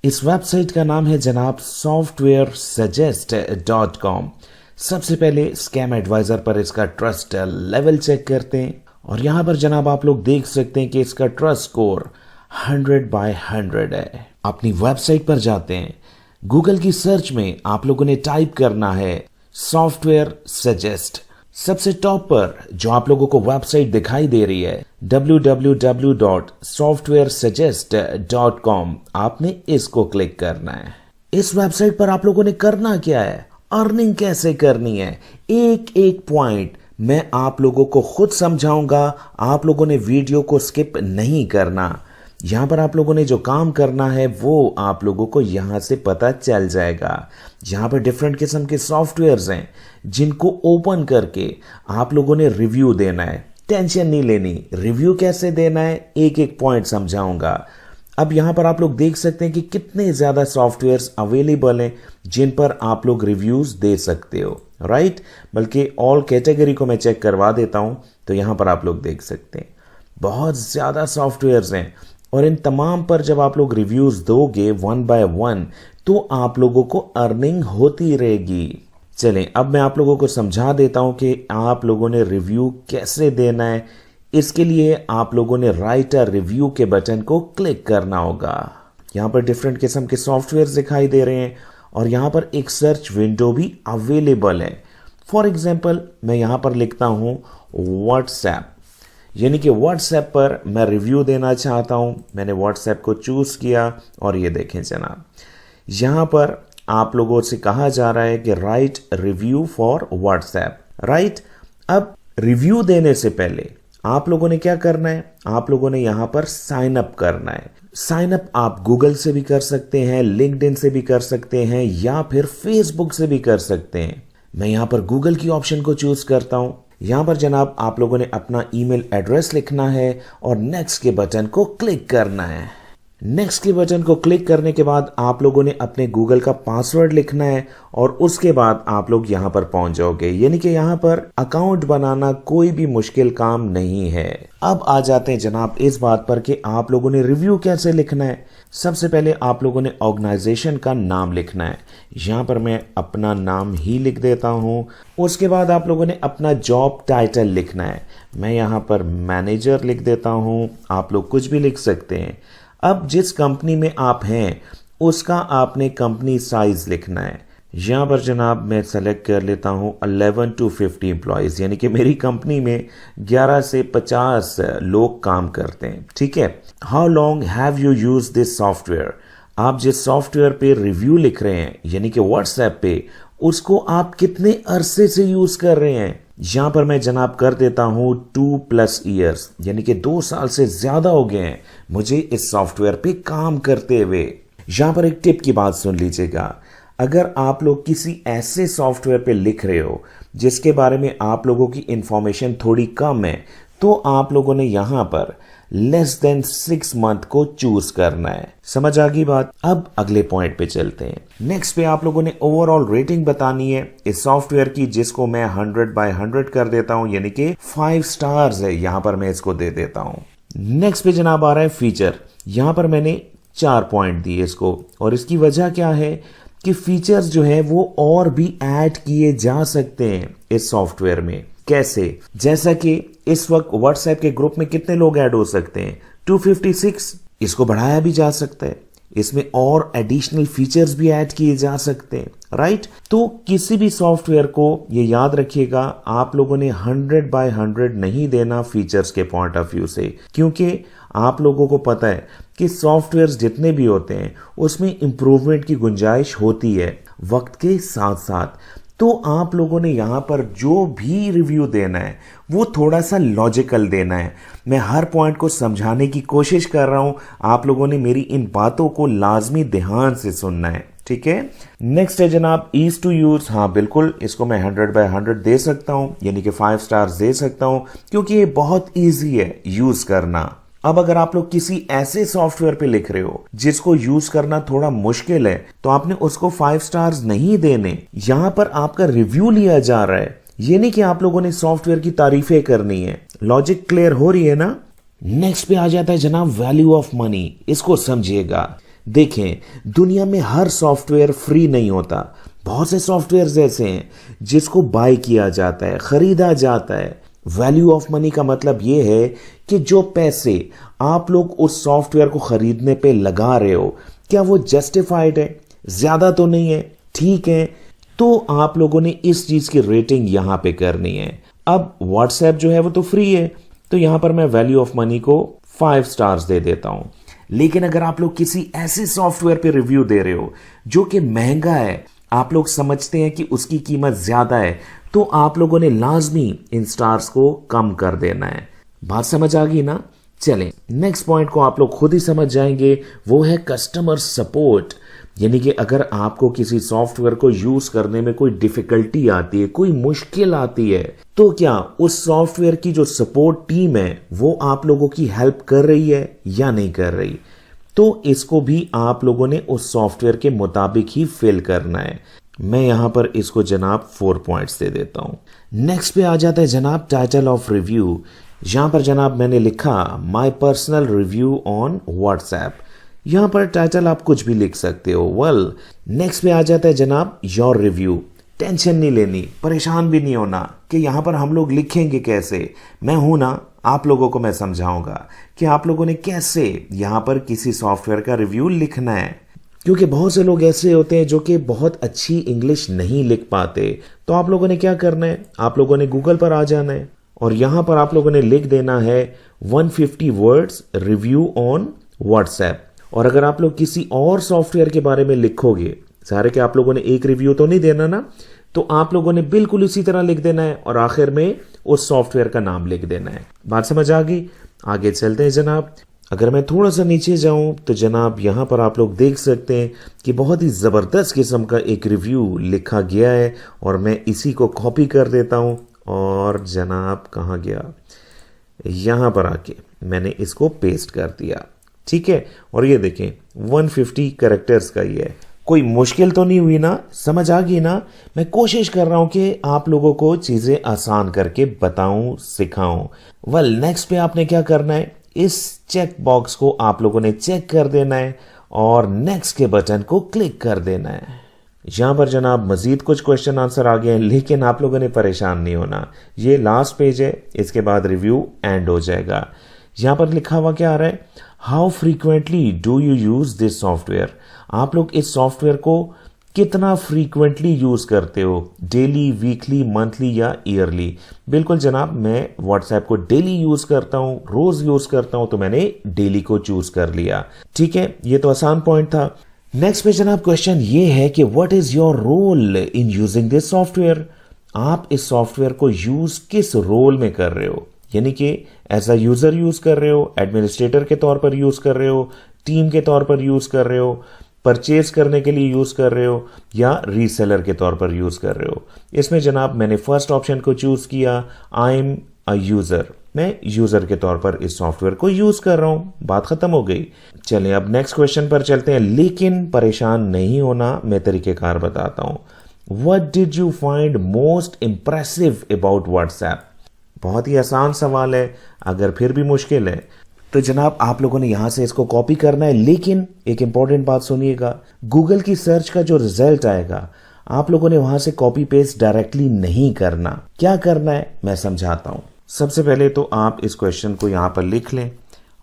इस वेबसाइट का नाम है जनाब softwaresuggest.com। सबसे पहले स्कैम एडवाइजर पर इसका ट्रस्ट लेवल चेक करते हैं और यहाँ पर जनाब आप लोग देख सकते हैं कि इसका ट्रस्ट स्कोर 100/100 है। अपनी वेबसाइट पर जाते हैं, गूगल की सर्च में आप लोगों ने टाइप करना है सॉफ्टवेयर सजेस्ट। सबसे टॉप पर जो आप लोगों को वेबसाइट दिखाई दे रही है www.softwaresuggest.com, आपने इसको क्लिक करना है। इस वेबसाइट पर आप लोगों ने करना क्या है, अर्निंग कैसे करनी है, एक एक पॉइंट मैं आप लोगों को खुद समझाऊंगा। आप लोगों ने वीडियो को स्किप नहीं करना। यहां पर आप लोगों ने जो काम करना है वो आप लोगों को यहां से पता चल जाएगा। यहां पर डिफरेंट किस्म के सॉफ्टवेयर्स हैं जिनको ओपन करके आप लोगों ने रिव्यू देना है। टेंशन नहीं लेनी, रिव्यू कैसे देना है एक एक पॉइंट समझाऊंगा। अब यहां पर आप लोग देख सकते हैं कि कितने ज्यादा सॉफ्टवेयर्स अवेलेबल हैं जिन पर आप लोग रिव्यूज दे सकते हो, राइट। बल्कि ऑल कैटेगरी को मैं चेक करवा देता हूं तो यहां पर आप लोग देख सकते हैं बहुत ज्यादा सॉफ्टवेयर्स हैं और इन तमाम पर जब आप लोग रिव्यूज दोगे 1 by 1 तो आप लोगों को अर्निंग होती रहेगी। चलें अब मैं आप लोगों को समझा देता हूं कि आप लोगों ने रिव्यू कैसे देना है। इसके लिए आप लोगों ने राइट अ रिव्यू के बटन को क्लिक करना होगा। यहां पर डिफरेंट किस्म के सॉफ्टवेयर दिखाई दे रहे हैं और यहां पर एक सर्च विंडो भी अवेलेबल है। फॉर एग्जाम्पल मैं यहां पर लिखता हूं व्हाट्सएप, यानी कि व्हाट्सएप पर मैं रिव्यू देना चाहता हूं। मैंने व्हाट्सएप को चूज किया और ये देखें जनाब, यहां पर आप लोगों से कहा जा रहा है कि right review for WhatsApp, right. अब रिव्यू देने से पहले आप लोगों ने क्या करना है, आप लोगों ने यहां पर साइन अप करना है। साइन अप आप गूगल से भी कर सकते हैं, लिंक्डइन से भी कर सकते हैं या फिर फेसबुक से भी कर सकते हैं। मैं यहां पर गूगल की ऑप्शन को चूज करता हूं। यहां पर जनाब आप लोगों ने अपना ईमेल एड्रेस लिखना है और नेक्स्ट के बटन को क्लिक करना है। नेक्स्ट के बटन को क्लिक करने के बाद आप लोगों ने अपने गूगल का पासवर्ड लिखना है और उसके बाद आप लोग यहां पर पहुंच जाओगे। यानी कि यहां पर अकाउंट बनाना कोई भी मुश्किल काम नहीं है। अब आ जाते हैं जनाब इस बात पर कि आप लोगों ने रिव्यू कैसे लिखना है। सबसे पहले आप लोगों ने ऑर्गेनाइजेशन का नाम लिखना है। यहां पर मैं अपना नाम ही लिख देता हूं। उसके बाद आप लोगों ने अपना जॉब टाइटल लिखना है। मैं यहां पर मैनेजर लिख देता हूं, आप लोग कुछ भी लिख सकते हैं। अब जिस कंपनी में आप हैं उसका आपने कंपनी साइज लिखना है। यहां पर जनाब मैं सेलेक्ट कर लेता हूं 11 to 50 एम्प्लॉयज, यानी कि मेरी कंपनी में 11 से 50 लोग काम करते हैं, ठीक है। How long have you use this software, आप जिस सॉफ्टवेयर पे रिव्यू लिख रहे हैं यानी कि व्हाट्सएप पे, उसको आप कितने अरसे से यूज कर रहे हैं। यहां पर मैं जनाब कर देता हूं 2+ years, यानी कि 2 साल से ज्यादा हो गए हैं मुझे इस सॉफ्टवेयर पे काम करते हुए। यहां पर एक टिप की बात सुन लीजिएगा, अगर आप लोग किसी ऐसे सॉफ्टवेयर पे लिख रहे हो जिसके बारे में आप लोगों की इंफॉर्मेशन थोड़ी कम है तो आप लोगों ने यहां पर लेस देन 6 मंथ को चूज करना है। समझ आ गई बात। अब अगले पॉइंट पे चलते हैं। नेक्स्ट पे आप लोगों ने ओवरऑल रेटिंग बतानी है इस सॉफ्टवेयर की, जिसको मैं 100/100 कर देता हूं, यानी कि 5 स्टार्स है, यहां पर मैं इसको दे देता हूं। नेक्स्ट पे जनाब आ रहा है फीचर। यहां पर मैंने 4 पॉइंट दिए इसको और इसकी वजह क्या है कि फीचर्स जो है वो और भी ऐड किए जा सकते हैं इस सॉफ्टवेयर में। कैसे, जैसा कि इस वक्त व्हाट्सएप के ग्रुप में कितने लोग ऐड हो सकते हैं, 256, इसको बढ़ाया भी जा सकता है। इसमें और एडिशनल फीचर्स भी ऐड किए जा सकते हैं, राइट। तो किसी भी सॉफ्टवेयर को ये याद रखिएगा, आप लोगों ने 100/100 नहीं देना फीचर्स के पॉइंट ऑफ व्यू से, क्योंकि आप लोगों को पता है कि सॉफ्टवेयर्स जितने भी होते हैं उसमें इंप्रूवमेंट की गुंजाइश होती है वक्त के साथ साथ। तो आप लोगों ने यहां पर जो भी रिव्यू देना है वो थोड़ा सा लॉजिकल देना है। मैं हर पॉइंट को समझाने की कोशिश कर रहा हूं, आप लोगों ने मेरी इन बातों को लाजमी ध्यान से सुनना है, ठीक है। नेक्स्ट है जनाब ईज टू यूज। हाँ बिल्कुल, इसको मैं 100/100 दे सकता हूं, यानी कि 5 स्टार्स दे सकता हूं, क्योंकि ये बहुत ईजी है यूज करना। अब अगर आप लोग किसी ऐसे सॉफ्टवेयर पे लिख रहे हो जिसको यूज करना थोड़ा मुश्किल है तो आपने उसको 5 स्टार्स नहीं देने। यहां पर आपका रिव्यू लिया जा रहा है, ये नहीं कि आप लोगों ने सॉफ्टवेयर की तारीफें करनी है। लॉजिक क्लियर हो रही है ना। नेक्स्ट पे आ जाता है जनाब वैल्यू ऑफ मनी। इसको समझिएगा, देखें, दुनिया में हर सॉफ्टवेयर फ्री नहीं होता। बहुत से सॉफ्टवेयर ऐसे हैं जिसको बाय किया जाता है, खरीदा जाता है। वैल्यू ऑफ मनी का मतलब ये है कि जो पैसे आप लोग उस सॉफ्टवेयर को खरीदने पे लगा रहे हो, क्या वो जस्टिफाइड है? ज्यादा तो नहीं है, ठीक है, तो आप लोगों ने इस चीज की रेटिंग यहां पे करनी है। अब व्हाट्सएप जो है वो तो फ्री है, तो यहां पर मैं वैल्यू ऑफ मनी को 5 स्टार्स दे देता हूं। लेकिन अगर आप लोग किसी ऐसे सॉफ्टवेयर पे रिव्यू दे रहे हो जो कि महंगा है, आप लोग समझते हैं कि उसकी कीमत ज्यादा है, तो आप लोगों ने लाजमी इन स्टार्स को कम कर देना है। बात समझ आ गई ना? चलें, नेक्स्ट पॉइंट को आप लोग खुद ही समझ जाएंगे, वो है कस्टमर सपोर्ट। यानी कि अगर आपको किसी सॉफ्टवेयर को यूज करने में कोई डिफिकल्टी आती है, कोई मुश्किल आती है, तो क्या उस सॉफ्टवेयर की जो सपोर्ट टीम है वो आप लोगों की हेल्प कर रही है या नहीं कर रही? तो इसको भी आप लोगों ने उस सॉफ्टवेयर के मुताबिक ही फिल करना है। मैं यहां पर इसको जनाब 4 पॉइंट्स दे देता हूं। नेक्स्ट पे आ जाता है जनाब टाइटल ऑफ रिव्यू। यहां पर जनाब मैंने लिखा my personal review on WhatsApp. यहां पर टाइटल आप कुछ भी लिख सकते हो। वेल, नेक्स्ट पे आ जाता है जनाब योर रिव्यू। टेंशन नहीं लेनी, परेशान भी नहीं होना कि यहां पर हम लोग लिखेंगे कैसे। मैं हूं ना, आप लोगों को मैं समझाऊंगा कि आप लोगों ने कैसे यहां पर किसी सॉफ्टवेयर का रिव्यू लिखना है। क्योंकि बहुत से लोग ऐसे होते हैं जो कि बहुत अच्छी इंग्लिश नहीं लिख पाते। तो आप लोगों ने क्या करना है, आप लोगों ने गूगल पर आ जाना है और यहां पर आप लोगों ने लिख देना है 150 वर्ड्स रिव्यू ऑन व्हाट्सएप। और अगर आप लोग किसी और सॉफ्टवेयर के बारे में लिखोगे, सारे के आप लोगों ने एक रिव्यू तो नहीं देना ना, तो आप लोगों ने बिल्कुल इसी तरह लिख देना है और आखिर में उस सॉफ्टवेयर का नाम लिख देना है। बात समझ आ गई? आगे चलते हैं जनाब। अगर मैं थोड़ा सा नीचे जाऊं तो जनाब यहां पर आप लोग देख सकते हैं कि बहुत ही जबरदस्त किस्म का एक रिव्यू लिखा गया है और मैं इसी को कॉपी कर देता हूं और जनाब कहां गया, यहां पर आके मैंने इसको पेस्ट कर दिया। ठीक है, और ये देखें 150 कैरेक्टर्स का ये है। कोई मुश्किल तो नहीं हुई ना? समझ आ गई ना? मैं कोशिश कर रहा हूं कि आप लोगों को चीजें आसान करके बताऊं, सिखाऊं। वेल, नेक्स्ट पे आपने क्या करना है, इस चेक बॉक्स को आप लोगों ने चेक कर देना है और नेक्स्ट के बटन को क्लिक कर देना है। यहां पर जनाब मजीद कुछ क्वेश्चन आंसर आ गए हैं, लेकिन आप लोगों ने परेशान नहीं होना। ये लास्ट पेज है, इसके बाद रिव्यू एंड हो जाएगा। यहां पर लिखा हुआ क्या आ रहा है, how frequently do you use this software. आप लोग इस सॉफ्टवेयर को कितना फ्रीक्वेंटली यूज करते हो, डेली, वीकली, मंथली या ईयरली? बिल्कुल जनाब, मैं व्हाट्सएप को डेली यूज करता हूं, रोज यूज करता हूं, तो मैंने डेली को चूज कर लिया। ठीक है, ये तो आसान पॉइंट था। नेक्स्ट पे जनाब क्वेश्चन ये है कि what is your role in using this software. आप इस सॉफ्टवेयर को यूज किस रोल में कर रहे हो, यानी कि एज अ यूजर यूज कर रहे हो, एडमिनिस्ट्रेटर के तौर पर यूज कर रहे हो, टीम के तौर पर यूज कर रहे हो, परचेज करने के लिए यूज कर रहे हो या रीसेलर के तौर पर यूज कर रहे हो। इसमें जनाब मैंने फर्स्ट ऑप्शन को चूज किया, आई एम अ यूजर। मैं यूजर के तौर पर इस सॉफ्टवेयर को यूज कर रहा हूं। बात खत्म हो गई। चलें अब नेक्स्ट क्वेश्चन पर चलते हैं, लेकिन परेशान नहीं होना, मैं तरीकेकार बताता हूं। What did you find most impressive about WhatsApp. बहुत ही आसान सवाल है, अगर फिर भी मुश्किल है तो जनाब आप लोगों ने यहां से इसको कॉपी करना है। लेकिन एक इंपॉर्टेंट बात सुनिएगा, गूगल की सर्च का जो रिजल्ट आएगा, आप लोगों ने वहां से कॉपी पेस्ट डायरेक्टली नहीं करना। क्या करना है मैं समझाता हूं। सबसे पहले तो आप इस क्वेश्चन को यहां पर लिख लें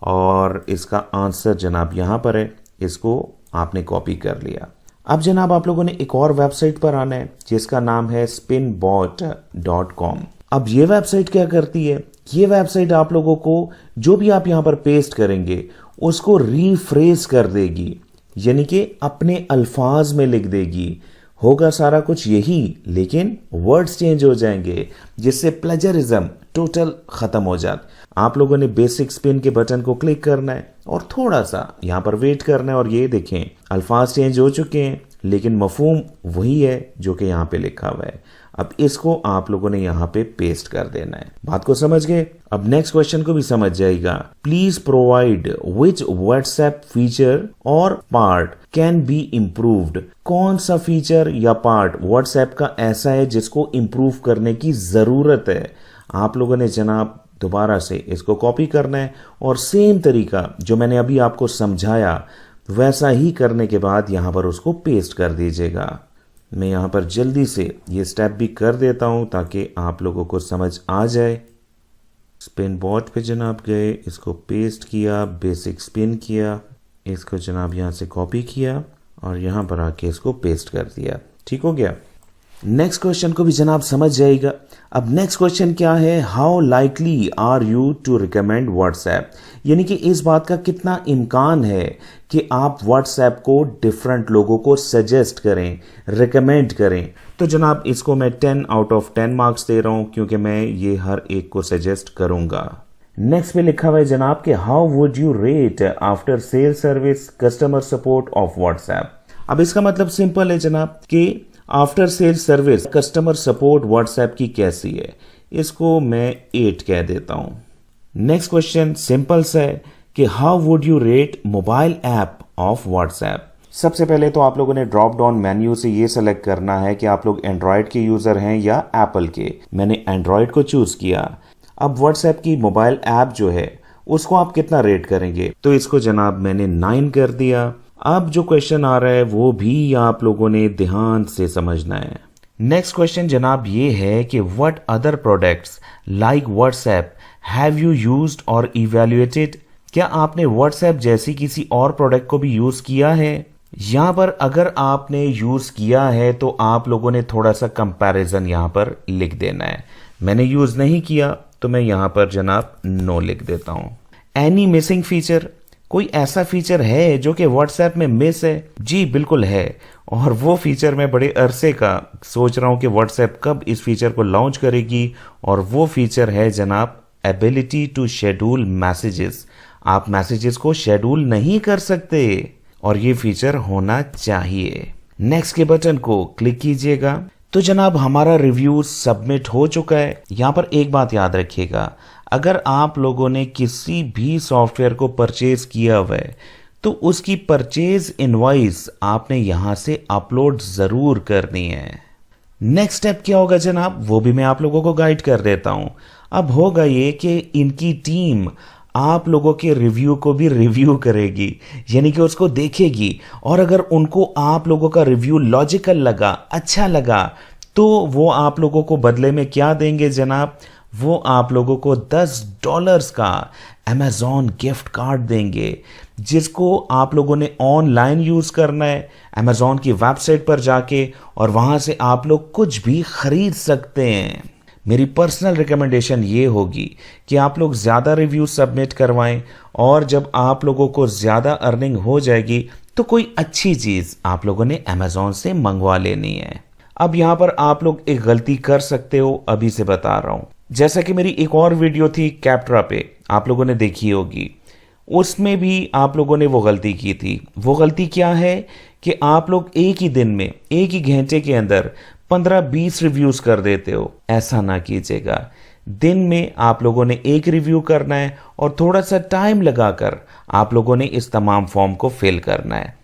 और इसका आंसर जनाब यहां पर है, इसको आपने कॉपी कर लिया। अब जनाब आप लोगों ने एक और वेबसाइट पर आना है जिसका नाम है spinbot.com। अब ये वेबसाइट क्या करती है, ये वेबसाइट आप लोगों को जो भी आप यहां पर पेस्ट करेंगे उसको रीफ्रेज कर देगी, यानी कि अपने अल्फाज में लिख देगी। होगा सारा कुछ यही, लेकिन वर्ड्स चेंज हो जाएंगे, जिससे प्लेजरिज्म टोटल खत्म हो जाता। आप लोगों ने बेसिक स्पिन के बटन को क्लिक करना है और थोड़ा सा यहां पर वेट करना है और ये देखें अल्फाज चेंज हो चुके हैं, लेकिन मफहूम वही है जो कि यहां पे लिखा हुआ है। अब इसको आप लोगों ने यहां पे पेस्ट कर देना है। बात को समझ गए? अब नेक्स्ट क्वेश्चन को भी समझ जाएगा। Please provide which WhatsApp feature और पार्ट कैन बी इम्प्रूव्ड। कौन सा फीचर या पार्ट व्हाट्सएप का ऐसा है जिसको इम्प्रूव करने की जरूरत है। आप लोगों ने जनाब दोबारा से इसको कॉपी करना है और सेम तरीका जो मैंने अभी आपको समझाया वैसा ही करने के बाद यहाँ पर उसको पेस्ट कर दीजिएगा। मैं यहाँ पर जल्दी से ये स्टेप भी कर देता हूँ ताकि आप लोगों को समझ आ जाए। स्पिन बॉट पे जनाब गए, इसको पेस्ट किया, बेसिक स्पिन किया, इसको जनाब यहाँ से कॉपी किया और यहाँ पर आके इसको पेस्ट कर दिया। ठीक हो गया। नेक्स्ट क्वेश्चन को भी जनाब समझ जाएगा। अब नेक्स्ट क्वेश्चन क्या है, how likely are you to recommend WhatsApp, यानी कि इस बात का कितना इम्कान है कि आप व्हाट्सएप को डिफरेंट लोगों को सजेस्ट करें, रिकमेंड करें। तो जनाब इसको मैं 10 आउट ऑफ 10 मार्क्स दे रहा हूं क्योंकि मैं ये हर एक को सजेस्ट करूंगा। नेक्स्ट पे लिखा हुआ है जनाब कि how would you rate after sale service customer support of WhatsApp. अब इसका मतलब सिंपल है जनाब कि after sale service customer support WhatsApp की कैसी है, इसको मैं 8 कह देता हूं। नेक्स्ट क्वेश्चन सिंपल सा है कि how would you rate mobile app of WhatsApp. सबसे पहले तो आप लोगों ने ड्रॉप डाउन मेन्यू से ये सेलेक्ट करना है कि आप लोग एंड्रॉयड के यूजर हैं या एप्पल के। मैंने एंड्रॉयड को चूज किया। अब व्हाट्सएप की मोबाइल ऐप जो है उसको आप कितना रेट करेंगे, तो इसको जनाब मैंने 9 कर दिया। अब जो क्वेश्चन आ रहा है वो भी आप लोगों ने ध्यान से समझना है। नेक्स्ट क्वेश्चन जनाब ये है कि what other products like WhatsApp have you used और इवैल्यूएटेड, क्या आपने व्हाट्सएप जैसी किसी और प्रोडक्ट को भी यूज किया है। यहां पर अगर आपने यूज किया है तो आप लोगों ने थोड़ा सा कंपैरिजन यहां पर लिख देना है। मैंने यूज नहीं किया तो मैं यहां पर जनाब नो लिख देता हूं। एनी मिसिंग फीचर, कोई ऐसा फीचर है जो कि व्हाट्सएप में मिस है। जी बिल्कुल है, और वो फीचर मैं बड़े अरसे का सोच रहा हूं कि व्हाट्सएप कब इस फीचर को लॉन्च करेगी, और वो फीचर है जनाब एबिलिटी टू शेड्यूल मैसेजेस। आप मैसेजेस को शेड्यूल नहीं कर सकते और ये फीचर होना चाहिए। नेक्स्ट के बटन को क्लिक कीजिएगा। तो जनाब हमारा रिव्यू सबमिट हो चुका है। यहां पर एक बात याद रखिएगा, अगर आप लोगों ने किसी भी सॉफ्टवेयर को परचेज किया हुआ है तो उसकी परचेज इनवॉइस आपने यहां से अपलोड जरूर करनी है। नेक्स्ट स्टेप क्या होगा जनाब, वो भी मैं आप लोगों को गाइड कर देता हूं। अब होगा ये कि इनकी टीम आप लोगों के रिव्यू को भी रिव्यू करेगी, यानी कि उसको देखेगी, और अगर उनको आप लोगों का रिव्यू लॉजिकल लगा, अच्छा लगा, तो वो आप लोगों को बदले में क्या देंगे जनाब, वो आप लोगों को $10 का अमेजॉन गिफ्ट कार्ड देंगे, जिसको आप लोगों ने ऑनलाइन यूज करना है अमेजॉन की वेबसाइट पर जाके, और वहां से आप लोग कुछ भी खरीद सकते हैं। मेरी पर्सनल रिकमेंडेशन ये होगी कि आप लोग ज़्यादा रिव्यू सबमिट करवाएं, और जब आप लोगों को ज़्यादा अर्निंग हो जाएगी तो कोई अच्छी चीज़ आप लोगों ने अमेजॉन से मंगवा लेनी है। अब यहाँ पर आप लोग एक गलती कर सकते हो, अभी से बता रहा हूँ। जैसा कि मेरी एक और वीडियो थी कैप्ट्रा पे, आप लोगों ने देखी होगी, उसमें भी आप लोगों ने वो गलती की थी। वो गलती क्या है कि आप लोग एक ही दिन में, एक ही घंटे के अंदर 15-20 रिव्यूज कर देते हो। ऐसा ना कीजिएगा। दिन में आप लोगों ने एक रिव्यू करना है और थोड़ा सा टाइम लगाकर आप लोगों ने इस तमाम फॉर्म को फिल करना है।